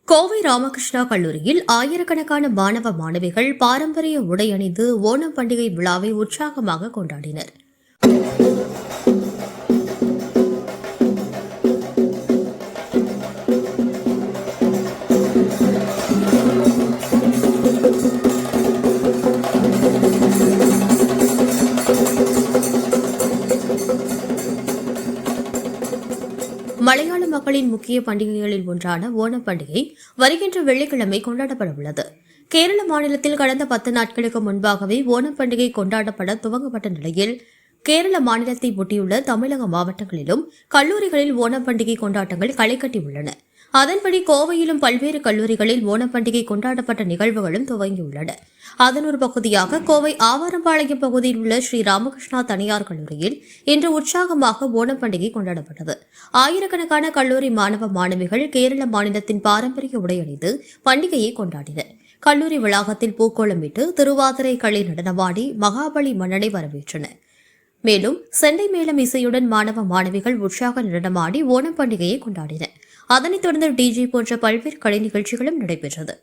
கோவை ராமகிருஷ்ணா கல்லூரியில் ஆயிரக்கணக்கான மாணவ மாணவிகள் பாரம்பரிய உடை அணிந்து ஓணம் பண்டிகை விழாவை உற்சாகமாக கொண்டாடினர். மலையாள மக்களின் முக்கிய பண்டிகைகளில் ஒன்றான ஓணம் பண்டிகை வருகின்ற வெள்ளிக்கிழமை கொண்டாடப்பட உள்ளது. கேரள மாநிலத்தில் கடந்த 10 நாட்களுக்கு முன்பாகவே ஓணம் பண்டிகை கொண்டாடப்பட துவங்கப்பட்ட நிலையில் கேரள மாநிலத்தை ஒட்டியுள்ள தமிழக மாவட்டங்களிலும் கல்லூரிகளில் ஓணம் பண்டிகை கொண்டாட்டங்கள் களை கட்டியுள்ளன. அதன்படி கோவையிலும் பல்வேறு கல்லூரிகளில் ஓணம் பண்டிகை கொண்டாடப்பட்ட நிகழ்வுகளும் துவங்கியுள்ளன. அதன் ஒரு பகுதியாக கோவை ஆவாரம்பாளையம் பகுதியில் உள்ள ஸ்ரீ ராமகிருஷ்ணா தனியார் கல்லூரியில் இன்று உற்சாகமாக ஓணம் பண்டிகை கொண்டாடப்பட்டது. ஆயிரக்கணக்கான கல்லூரி மாணவ மாணவிகள் கேரள மாநிலத்தின் பாரம்பரிய உடை அணிந்து பண்டிகையை கொண்டாடினர். கல்லூரி வளாகத்தில் பூக்கோளமிட்டு திருவாதிரை களி நடனமாடி மகாபலி மன்னனை வரவேற்றனர். மேலும் செண்டை மேளம் இசையுடன் மாணவ மாணவிகள் உற்சாக நடனமாடி ஓணம் பண்டிகையை கொண்டாடினர். அதனைத் தொடர்ந்து டிஜே போன்ற பல்வேறு கலை நிகழ்ச்சிகளும் நடைபெற்றது.